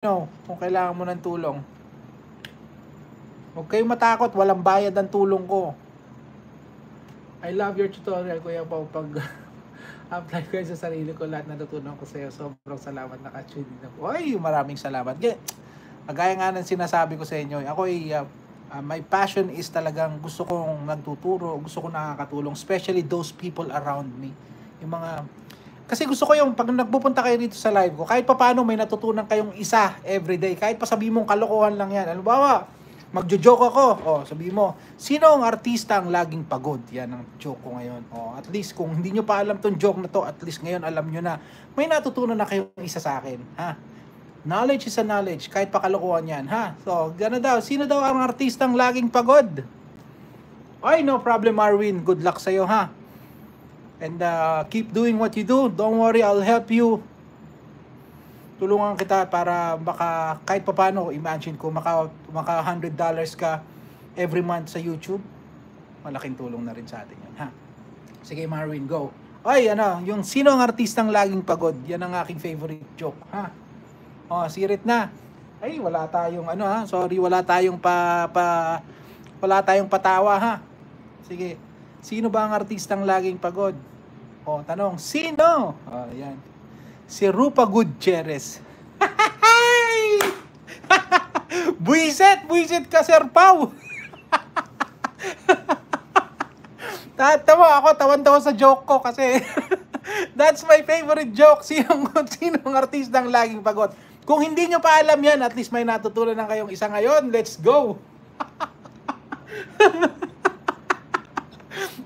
kung kailangan mo ng tulong. Huwag kayong matakot, walang bayad ang tulong ko. I love your tutorial, Kuya Pao. Pag apply ko sa sarili ko, lahat natutunan ko sa iyo. Sobrang salamat, naka-tune din ako. Ay, maraming salamat. Gaya nga ng sinasabi ko sa inyo, ako my passion is talagang gusto kong nagtuturo, gusto kong nakakatulong, especially those people around me. Yung mga, kasi gusto ko yung pag nagpupunta kayo dito sa live ko, kahit papaano may natutunan kayong isa everyday, kahit pa sabihin mong kalokohan lang yan. Halimbawa, magjo-joke ako, sabihin mo, sino ang artista ang laging pagod? Yan ang joke ko ngayon. At least kung hindi nyo pa alam tong joke na to, at least ngayon alam nyo na, may natutunan na kayong isa sa akin. Ha? Knowledge is a knowledge, kahit pa kalokohan yan. Ha? So, gano'n daw, sino daw ang artista ang laging pagod? Ay, no problem, Marvin. Good luck sa'yo, ha? And keep doing what you do. Don't worry, I'll help you. Tulungan kita para baka kahit papaano, imagine ko maka $100 ka every month sa YouTube. Malaking tulong na rin sa atin yan, ha? Sige, Marvin, go. Ay, yung sino ang artistang laging pagod? Yan ang aking favorite joke, ha? Sirit na. Ay, wala tayong sorry, wala tayong wala tayong patawa, ha? Sige. Sino ba ang artistang laging pagod? Tanong, sino? Yan. Si Rupa Gutierrez. Buisit ka, Sir Pao. Tawa ako, tawan-tawa sa joke ko kasi that's my favorite joke. Sinong artistang laging pagod? Kung hindi nyo pa alam yan, at least may natutunan na kayong isa ngayon. Let's go!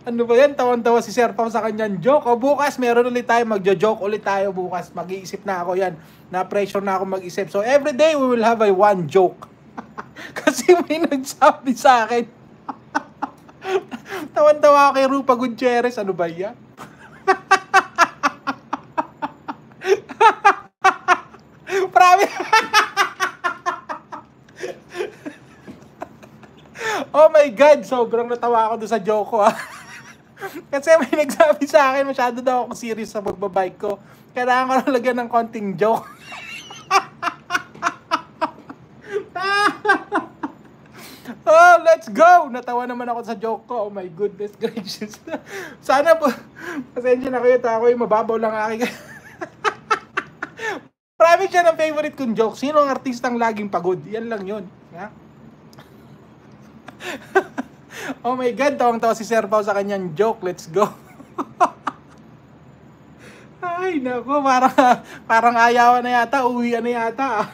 Ano ba yan? Tawan-tawa si Sir Pao sa kanyang joke. Bukas meron ulit tayo, magjo-joke ulit tayo bukas. Mag-iisip na ako yan. Na-pressure na ako mag-isip. So every day we will have one joke. Kasi may nagsabi sa akin. Tawan-tawa kay Rupa Gutierrez. Ano ba yan? Promise. Oh my God, sobrang natawa ako doon sa joke ko, ha. Kasi may nagsabi sa akin, masyado daw ako serious sa magbabike ko. Kailangan ko lang lagyan ng konting joke. Let's go! Natawa naman ako sa joke ko. Oh my goodness gracious. Sana po, pasensya na kayo, ako yung mababaw lang aking. Promise yan ang favorite kong joke. Sino ang artistang laging pagod? Yan lang yun. Ha? Oh my God, tawang-tawa si Sir Pao sa kanyang joke. Let's go. Ay, naku, parang ayawan na yata, uwian na yata.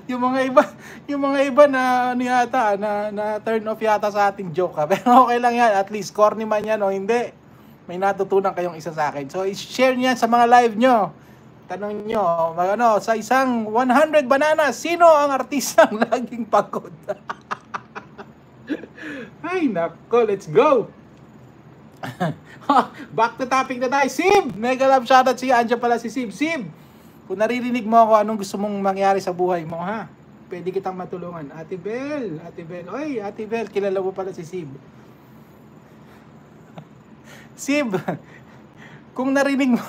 yung mga iba na yata, na turn off yata sa ating joke, ha? Pero okay lang yan, at least corny man yan o hindi. May natutunan kayong isa sa akin. So, i-share niyan sa mga live nyo. Tanong nyo, sa isang 100 bananas, sino ang artistang laging pagod? Ay, nako, let's go! Back to topic na tayo. Sib! Mega love shoutout siya. Andiyan pala si Sib. Sib! Kung naririnig mo ako, anong gusto mong mangyari sa buhay mo, ha? Pwede kitang matulungan. Ate Bel. Oy, Ate Bel, kilala mo pala si Sib. Sib! Kung narinig mo...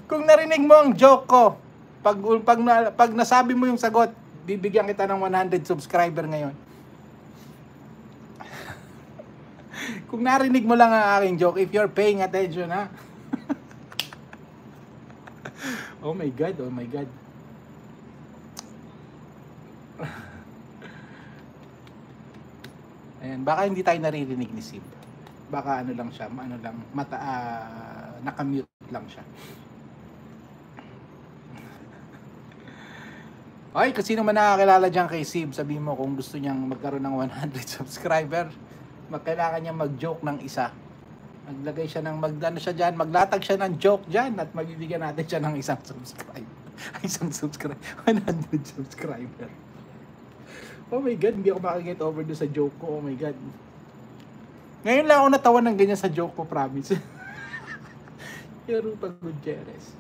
Kung narinig mo ang joke ko, pag nasabi mo yung sagot, bibigyan kita ng 100 subscriber ngayon. Kung narinig mo lang ang aking joke, if you're paying attention, ha? Oh my God, oh my God. Ayan, baka hindi tayo naririnig ni Sib. Baka lang siya, nakamute lang siya. Ay, kasi naman nakakilala dyan kay Sib, sabihin mo kung gusto niyang magkaroon ng 100 subscriber, kailangan niya mag-joke ng isa. Maglagay siya ng, maglatag siya ng joke dyan at magbibigyan natin siya ng isang subscriber. 100 subscriber. Oh my God, hindi ako makaget over do sa joke ko. Oh my God. Ngayon lang ako natawa ng ganyan sa joke ko, promise. Pero Rupa Gutierrez.